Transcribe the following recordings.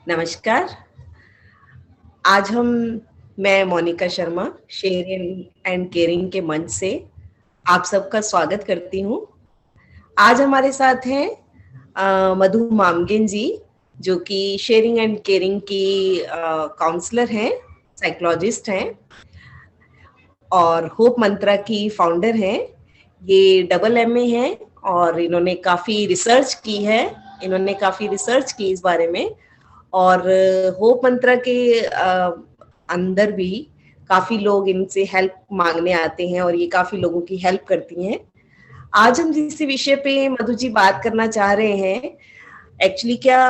नमस्कार। आज हम मैं Monika Sharma sharing and caring के मंच से आप सबका स्वागत करती हूँ। आज हमारे साथ हैं मधु मामगिन जी, जो कि शेयरिंग एंड केयरिंग की काउंसलर हैं, साइकोलॉजिस्ट हैं और होप मंत्रा की फाउंडर हैं। ये डबल एमए हैं और इन्होंने काफ़ी रिसर्च की है। इन्होंने काफ़ी रिसर्च की इस बारे में और होप मंत्रा के अंदर भी काफी लोग इनसे हेल्प मांगने आते हैं और ये काफी लोगों की हेल्प करती हैं। आज हम जिस विषय पे मधु जी बात करना चाह रहे हैं, एक्चुअली क्या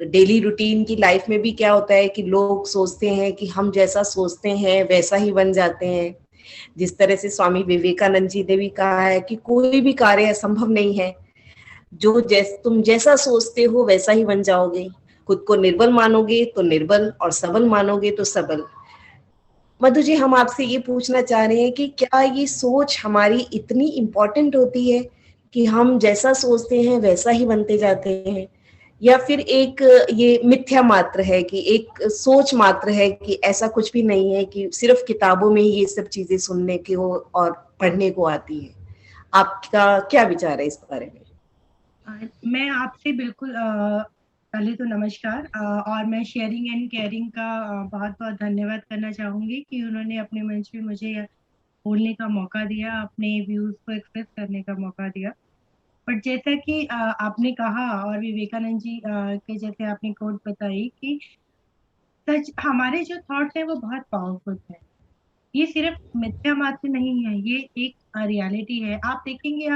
डेली रूटीन की लाइफ में भी क्या होता है कि लोग सोचते हैं कि हम जैसा सोचते हैं वैसा ही बन जाते हैं। जिस तरह से स्वामी विवेकानंद जी ने भी कहा है कि कोई भी कार्य असंभव नहीं है, जो तुम जैसा सोचते हो वैसा ही बन जाओगे। खुद को निर्बल मानोगे तो निर्बल और सबल मानोगे तो सबल। मधु जी, हम आपसे ये पूछना चाह रहे हैं कि क्या ये सोच हमारी इतनी इम्पोर्टेंट होती है कि हम जैसा सोचते हैं वैसा ही बनते जाते हैं, या फिर एक ये मिथ्या मात्र है कि एक सोच मात्र है कि ऐसा कुछ भी नहीं है कि सिर्फ किताबों में ही ये सब चीजें सुनने की हो और पढ़ने को आती है। आपका क्या विचार है इस बारे में? मैं आपसे बिल्कुल पहले तो नमस्कार। और मैं शेयरिंग एंड केयरिंग का बहुत बहुत धन्यवाद करना चाहूँगी कि उन्होंने अपने मंच पे मुझे बोलने का मौका दिया, अपने व्यूज़ को एक्सप्रेस करने का मौका दिया। बट जैसा कि आपने कहा और विवेकानंद जी के जैसे आपने कोट बताई कि सच हमारे जो थॉट्स हैं वो बहुत पावरफुल है। ये सिर्फ मिथ्या मात्र नहीं है, ये एक रियलिटी है। आप देखेंगे,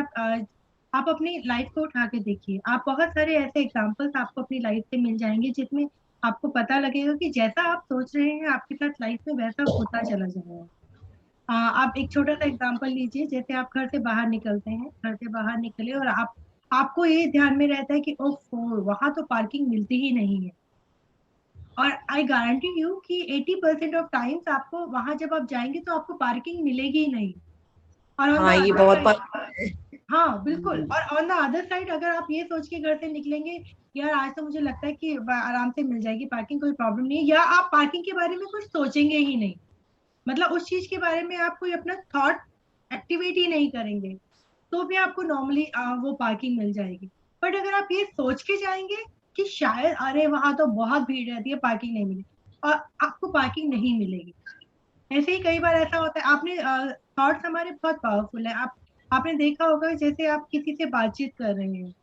आप अपनी लाइफ को उठा के देखिए, आप बहुत सारे ऐसे एग्जांपल्स आपको अपनी लाइफ से मिल जाएंगे जिसमें आपको पता लगेगा कि जैसा आप सोच रहे हैं आपके साथ लाइफ में वैसा होता चला जाएगा। आप एक छोटा सा एग्जांपल लीजिए, जैसे आप घर से बाहर निकलते हैं, घर से बाहर निकले और आपको ये ध्यान में रहता है कि ओह वहां तो पार्किंग मिलती ही नहीं है। और आई गारंटी यू कि 80% ऑफ टाइम्स आपको वहां जब आप जाएंगे तो आपको पार्किंग मिलेगी ही नहीं। और ऑन द हाँ, ये अदर बहुत बार। साइड, हाँ बिल्कुल, और ऑन द अदर साइड अगर आप ये सोच के घर से निकलेंगे, यार आज तो मुझे लगता है कि आराम से मिल जाएगी पार्किंग, कोई प्रॉब्लम नहीं है, या आप पार्किंग के बारे में कुछ सोचेंगे ही नहीं, मतलब उस चीज के बारे में आप कोई अपना थॉट एक्टिवेट ही नहीं करेंगे, तो भी आपको नॉर्मली वो पार्किंग मिल जाएगी। बट अगर आप ये सोच के जाएंगे कि शायद अरे वहां तो बहुत भीड़ रहती है, पार्किंग नहीं मिलेगी, और आपको पार्किंग नहीं मिलेगी। ऐसे ही कई बार ऐसा होता है, आपने थॉट्स हमारे बहुत पावरफुल है। आपने देखा होगा, जैसे आप किसी से बातचीत कर रहे हैं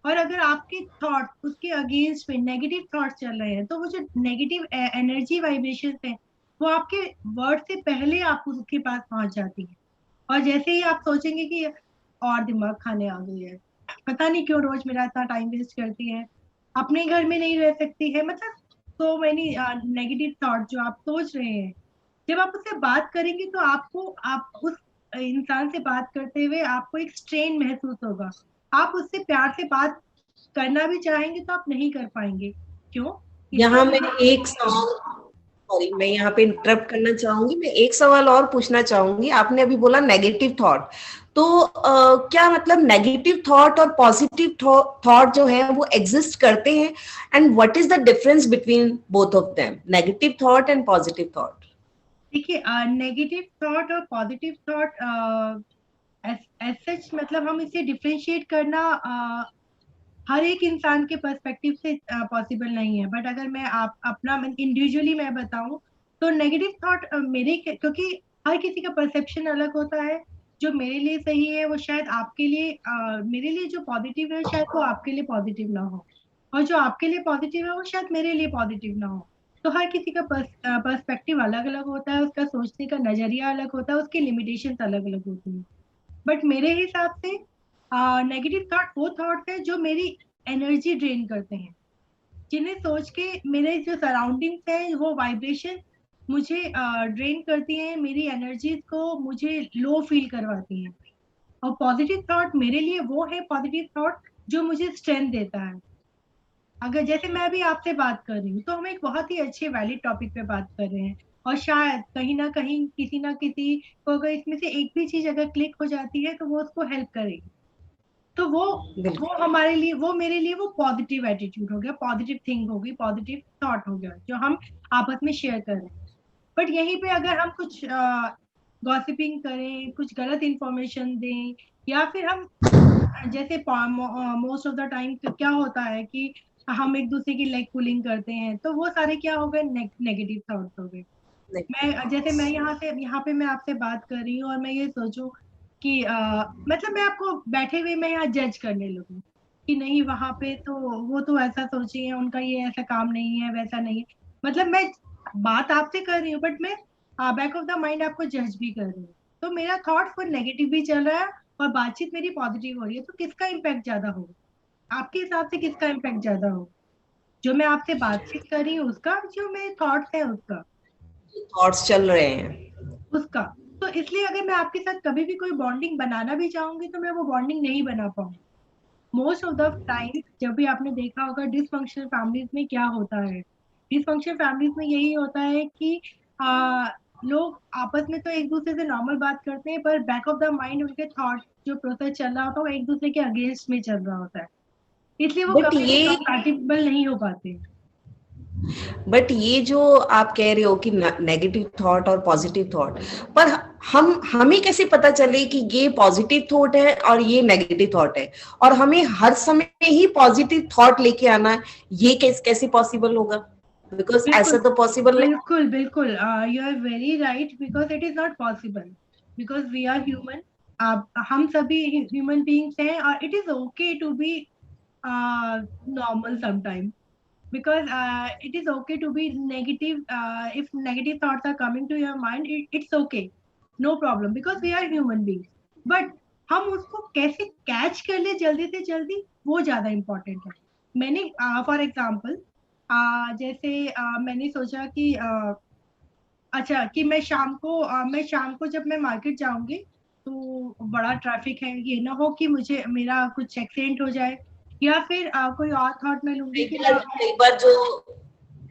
और अगर आपके थॉट उसके अगेंस्ट में नेगेटिव थॉट्स चल रहे हैं, तो वो जो नेगेटिव एनर्जी वाइब्रेशन है वो आपके वर्ड से पहले आप उसके पास पहुंच जाती है। और जैसे ही आप सोचेंगे कि और दिमाग खाने आ गई है, पता नहीं क्यों रोज मेरा इतना टाइम वेस्ट करती है, अपने घर में नहीं रह सकती है, मतलब सो मेनी नेगेटिव थॉट जो आप सोच रहे हैं, जब आप उससे बात करेंगे तो आपको आप उस इंसान से बात करते हुए आपको एक स्ट्रेन महसूस होगा। आप उससे प्यार से बात करना भी चाहेंगे तो आप नहीं कर पाएंगे। क्यों? इसका यहाँ मैं रीजन, एक सवाल, सॉरी, मैं यहाँ पे इंटरप्ट करना चाहूंगी। मैं एक सवाल और पूछना चाहूंगी। आपने अभी बोला नेगेटिव थॉट, तो क्या मतलब नेगेटिव थॉट और पॉजिटिव थॉट जो है वो एग्जिस्ट करते हैं? And what is the difference between both of them, negative thought and positive thought? देखिए नेगेटिव थॉट और पॉजिटिव थॉट एज सच, मतलब हम इसे डिफरेंशिएट करना हर एक इंसान के पर्सपेक्टिव से पॉसिबल नहीं है। बट अगर मैं आप अपना इंडिविजुअली मैं बताऊं, तो नेगेटिव थॉट मेरे क्योंकि हर किसी का परसेप्शन अलग होता है। जो मेरे लिए सही है वो शायद आपके लिए मेरे लिए जो पॉजिटिव है शायद वो आपके लिए पॉजिटिव ना हो, और जो आपके लिए पॉजिटिव है वो शायद मेरे लिए पॉजिटिव ना हो। तो हर किसी का पर्सपेक्टिव अलग अलग होता है, उसका सोचने का नजरिया अलग होता है, उसकी लिमिटेशंस अलग अलग होती है। बट मेरे हिसाब से नेगेटिव थॉट वो थॉट्स है जो मेरी एनर्जी ड्रेन करते हैं, जिन्हें सोच के मेरे जो सराउंडिंग्स है वो वाइब्रेशन मुझे ड्रेन करती हैं, मेरी एनर्जी को मुझे लो फील करवाती हैं। और पॉजिटिव थॉट मेरे लिए वो है पॉजिटिव थॉट जो मुझे स्ट्रेंथ देता है। अगर जैसे मैं अभी आपसे बात कर रही हूँ तो हम एक बहुत ही अच्छे वैलिड टॉपिक पे बात कर रहे हैं, और शायद कहीं ना किसी को अगर इसमें से एक भी चीज अगर क्लिक हो जाती है तो वो उसको हेल्प करेगी। तो वो बिल्कुल। हमारे लिए, वो मेरे लिए वो पॉजिटिव एटीट्यूड हो गया, पॉजिटिव थिंग हो गई, पॉजिटिव थॉट हो गया जो हम आपस में शेयर कर रहे हैं। बट यहीं पे अगर हम कुछ गॉसिपिंग करें, कुछ गलत इंफॉर्मेशन दें, या फिर हम जैसे मोस्ट ऑफ द टाइम क्या होता है कि हम एक दूसरे की लेग पुलिंग करते हैं, तो वो सारे क्या हो गए, नेगेटिव थॉट्स हो गए। मैं जैसे मैं यहाँ पे मैं आपसे बात कर रही हूँ और मैं ये सोचूं कि मतलब मैं आपको बैठे हुए मैं यहाँ जज करने लगूं कि नहीं वहां पे तो वो तो ऐसा सोची है, उनका ये ऐसा काम नहीं है, वैसा नहीं है। मतलब मैं बात आपसे कर रही हूँ बट मैं बैक ऑफ द माइंड आपको जज भी कर रही हूँ। तो मेरा थॉट फुल नेगेटिव भी चल रहा है और बातचीत मेरी पॉजिटिव हो रही है, तो किसका इम्पैक्ट ज्यादा होगा? आपके हिसाब से किसका इम्पैक्ट ज्यादा होगा? जो मैं आपसे बातचीत कर रही हूँ उसका, जो मेरे थॉट्स है उसका? थॉट्स चल रहे हैं। उसका। तो इसलिए अगर मैं आपके साथ कभी भी कोई बॉन्डिंग बनाना भी चाहूंगी तो मैं वो बॉन्डिंग नहीं बना पाऊंगी। मोस्ट ऑफ द टाइम जब भी आपने देखा होगा डिसफंक्शनल फैमिलीज में क्या होता है, डिसफंक्शनल फैमिलीज में यही होता है कि लोग आपस में तो एक दूसरे से नॉर्मल बात करते हैं, पर बैक ऑफ द माइंड उनके थॉट जो प्रोसेस चल रहा होता है वो एक दूसरे के अगेंस्ट में चल रहा होता है, इसलिए वो बट कभी भी ये कंपैटिबल नहीं हो पाते। बट ये जो आप कह रहे हो कि नेगेटिव थॉट और पॉजिटिव थॉट, पर हम हमें कैसे पता चले कि ये पॉजिटिव थॉट है और ये नेगेटिव थॉट है, और हमें हर समय ही पॉजिटिव थॉट लेके आना है, ये कैसे पॉसिबल होगा? बिकॉज बिल्कुल ऐसा तो पॉसिबल नहीं। बिल्कुल बिल्कुल, you are very right, because it is not possible, because we are human. आप हम सभी ह्यूमन बीइंग्स हैं और it is okay to be normal sometime, because it is okay to be negative. If negative thoughts are coming to your mind, it's okay, no problem, because we are human beings. But हम उसको कैसे catch कर ले जल्दी से जल्दी, वो ज्यादा इम्पोर्टेंट है। मैंने फॉर एग्जाम्पल जैसे मैंने सोचा कि अच्छा कि मैं शाम को जब मैं मार्केट जाऊंगी तो बड़ा ट्रैफिक है, ये ना हो कि मुझे मेरा कुछ एक्सीडेंट हो जाए, या फिर कोई और थॉट मैं लूंगी कई कि बार कई बार जो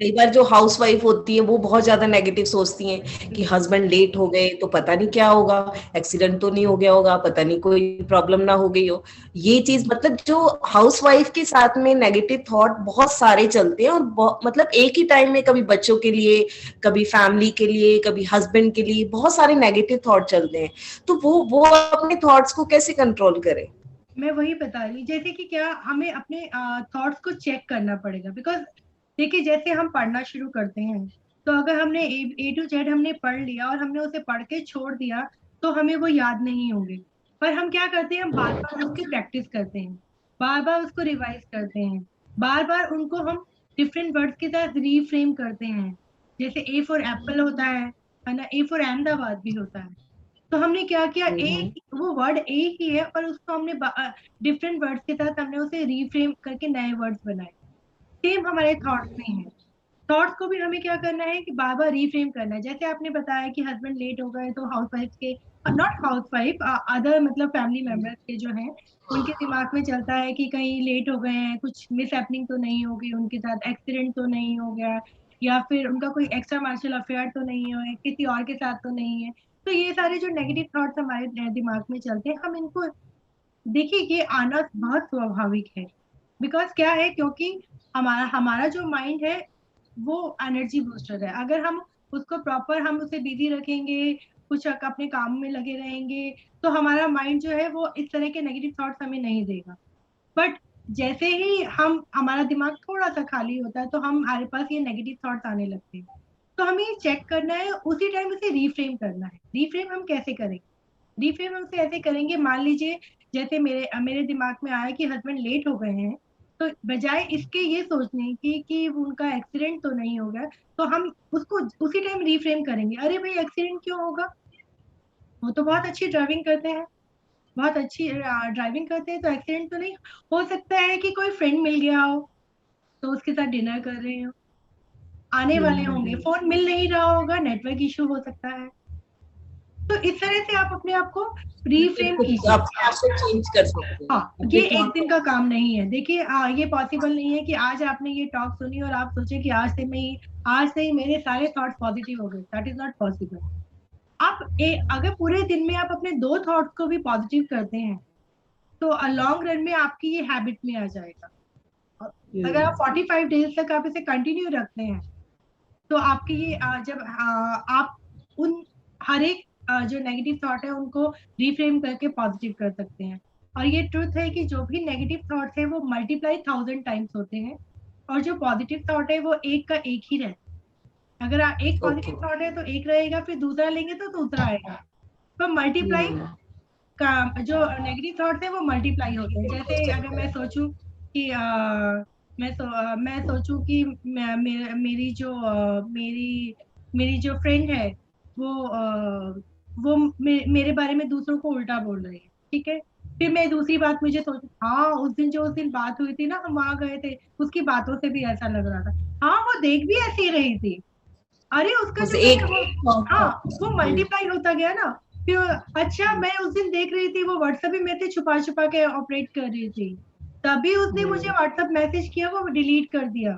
कई बार जो हाउस वाइफ होती है वो बहुत ज्यादा नेगेटिव सोचती हैं कि हस्बैंड लेट हो गए तो पता नहीं क्या होगा, एक्सीडेंट तो नहीं हो गया होगा, पता नहीं कोई प्रॉब्लम ना हो गई हो। ये चीज मतलब जो हाउस वाइफ के साथ में नेगेटिव थॉट बहुत सारे चलते हैं, और मतलब एक ही टाइम में कभी बच्चों के लिए, कभी फैमिली के लिए, कभी हस्बैंड के लिए बहुत सारे नेगेटिव थॉट चलते हैं। तो वो अपने थॉट्स को कैसे कंट्रोल करे? मैं वही बता रही हूँ, जैसे कि क्या हमें अपने थॉट्स को चेक करना पड़ेगा, बिकॉज देखिए जैसे हम पढ़ना शुरू करते हैं तो अगर हमने ए टू जेड हमने पढ़ लिया और हमने उसे पढ़ के छोड़ दिया तो हमें वो याद नहीं होंगे। पर हम क्या करते हैं, हम बार बार उसकी प्रैक्टिस करते हैं, बार बार उसको रिवाइज करते हैं, बार बार उनको हम डिफरेंट वर्ड्स के साथ रीफ्रेम करते हैं। जैसे ए फॉर एप्पल होता है ना, ए फॉर अहमदाबाद भी होता है। तो हमने क्या किया, एक वो वर्ड एक ही है पर उसको हमने डिफरेंट वर्ड्स के साथ हमने उसे रीफ्रेम करके नए वर्ड्स बनाए। सेम हमारे थॉट्स में है। थॉट्स को भी हमें क्या करना है कि बार बार रीफ्रेम करना है। जैसे आपने बताया कि हस्बैंड लेट हो गए तो हाउस वाइफ के, नॉट हाउस वाइफ, अदर मतलब फैमिली मेंबर्स के जो हैं उनके दिमाग में चलता है कि कहीं लेट हो गए हैं, कुछ मिस हैपनिंग तो नहीं हो गई उनके साथ, एक्सीडेंट तो नहीं हो गया, या फिर उनका कोई एक्स्ट्रा मार्शल अफेयर तो नहीं हुआ है, किसी और के साथ तो नहीं है। तो ये सारे जो नेगेटिव थॉट्स हमारे दिमाग में चलते हैं, हम इनको देखिए, ये आना बहुत स्वाभाविक है। बिकॉज क्या है, क्योंकि हमारा हमारा जो माइंड है वो एनर्जी बूस्टर है। अगर हम उसको प्रॉपर हम उसे बिजी रखेंगे, कुछ अपने काम में लगे रहेंगे, तो हमारा माइंड जो है वो इस तरह के नेगेटिव थॉट्स हमें नहीं देगा। बट जैसे ही हम हमारा दिमाग थोड़ा सा खाली होता है तो हम हमारे पास ये नेगेटिव थॉट्स आने लगते हैं। तो हमें ये चेक करना है, उसी टाइम उसे रीफ्रेम करना है। रीफ्रेम हम कैसे करेंगे? रीफ्रेम हम से ऐसे करेंगे, मान लीजिए जैसे मेरे दिमाग में आया कि हस्बैंड लेट हो गए हैं, तो बजाय इसके ये सोचने की कि उनका एक्सीडेंट तो नहीं हो गया, तो हम उसको उसी टाइम रीफ्रेम करेंगे, अरे भाई एक्सीडेंट क्यों होगा, वो तो बहुत अच्छी ड्राइविंग करते हैं, बहुत अच्छी ड्राइविंग करते हैं, तो एक्सीडेंट तो नहीं हो सकता है। कि कोई फ्रेंड मिल गया हो तो उसके साथ डिनर कर रहे हो, आने वाले होंगे, हम्म। फोन मिल नहीं रहा होगा, नेटवर्क इशू हो सकता है। तो इस तरह से आप अपने आप को मतलब रीफ्रेम खुद कीजिए। अपने आप को चेंज कर सकते हैं, हाँ, ये अपने एक थॉट दिन का काम नहीं है। देखिए ये पॉसिबल नहीं है कि आज आपने ये टॉक सुनी और आप सोचे कि आज से ही मेरे सारे थॉट्स पॉजिटिव हो गए, दैट इज नॉट पॉसिबल। अगर पूरे दिन में आप अपने दो थॉट्स को भी पॉजिटिव करते हैं तो लॉन्ग रन में आपकी ये हैबिट में आ जाएगा। अगर आप 45 डेज तक आप इसे कंटिन्यू रखते हैं तो आपकी ये जब आप उन हर एक जो नेगेटिव थॉट है उनको रिफ्रेम करके पॉजिटिव कर सकते हैं। और ये ट्रुथ है कि जो भी नेगेटिव थॉट्स है वो मल्टीप्लाई 1000 टाइम्स होते हैं, और जो पॉजिटिव थॉट है वो एक का एक ही रहता है। अगर आप एक पॉजिटिव थॉट है तो एक रहेगा, फिर दूसरा लेंगे तो दूसरा आएगा। तो मल्टीप्लाई का जो नेगेटिव थॉट्स है वो मल्टीप्लाई होते हैं। जैसे अगर मैं सोचूं कि मैं सोचूं कि मेरी जो फ्रेंड है वो मेरे बारे में दूसरों को उल्टा बोल रही है, ठीक है। फिर मैं दूसरी बात मुझे सोच, हाँ उस दिन बात हुई थी ना, हम वहां गए थे, उसकी बातों से भी ऐसा लग रहा था। हाँ वो देख भी ऐसी रही थी। अरे उसका जो एक हाँ वो मल्टीप्लाई होता गया ना। फिर अच्छा मैं उस दिन देख रही थी वो व्हाट्सएप में थे, छुपा छुपा के ऑपरेट कर रही थी, तभी उसने मुझे व्हाट्सएप मैसेज किया, वो डिलीट कर दिया।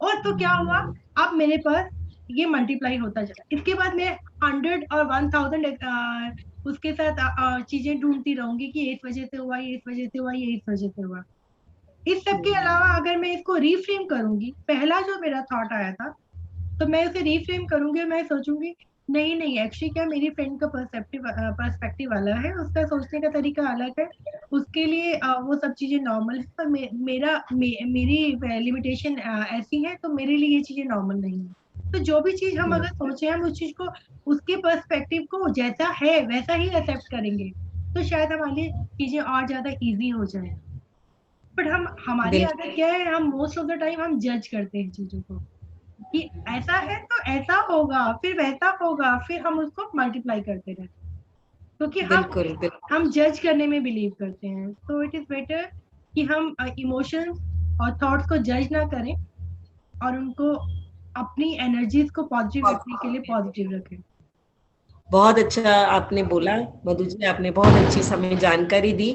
और तो क्या हुआ, अब मेरे पास ये मल्टीप्लाई होता चला। इसके बाद मैं 100 और 1000 उसके साथ चीजें ढूंढती रहूंगी कि इस वजह से हुआ, ये इस वजह से हुआ, ये इस वजह से हुआ। इस सब के अलावा अगर मैं इसको रीफ्रेम करूंगी, पहला जो मेरा थॉट आया था तो मैं उसे रीफ्रेम करूंगी और मैं सोचूंगी नहीं नहीं, एक्चुअली क्या मेरी फ्रेंड का पर्सपेक्टिव अलग है, उसका सोचने का तरीका अलग है, उसके लिए वो सब चीजें नॉर्मल है, पर मेरी लिमिटेशन ऐसी है, तो मेरे लिए ये चीजें नॉर्मल नहीं है। तो जो भी चीज हम अगर सोचे, हम उस चीज को, उसके पर्सपेक्टिव को जैसा है वैसा ही एक्सेप्ट करेंगे, तो शायद हमारे लिए चीजें और ज्यादा इजी हो जाए। बट हमारी आदत क्या है, हम मोस्ट ऑफ द टाइम हम जज करते हैं चीजों को कि ऐसा है तो ऐसा होगा, फिर वैसा होगा, फिर हम उसको मल्टीप्लाई करते रहते हैं, क्योंकि हम जज करने में बिलीव करते हैं। तो इट इज बेटर कि हम इमोशंस और थॉट्स को जज ना करें और उनको अपनी एनर्जीज को पॉजिटिव रखने के लिए पॉजिटिव रखें। बहुत अच्छा आपने बोला मधु जी, आपने बहुत अच्छी हमें जानकारी दी,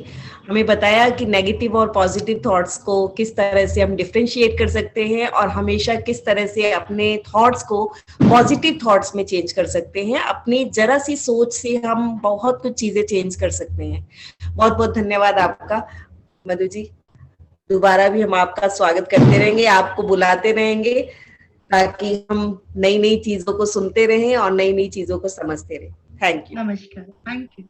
हमें बताया कि नेगेटिव और पॉजिटिव थॉट्स को किस तरह से हम डिफरेंशिएट कर सकते हैं और हमेशा किस तरह से अपने थॉट्स को पॉजिटिव थॉट्स में चेंज कर सकते हैं। अपनी जरा सी सोच से हम बहुत कुछ चीजें चेंज कर सकते हैं। बहुत बहुत धन्यवाद आपका मधु जी। दोबारा भी हम आपका स्वागत करते रहेंगे, आपको बुलाते रहेंगे ताकि हम नई नई चीजों को सुनते रहें और नई नई चीजों को समझते रहें। Thank you. नमस्कार, थैंक यू।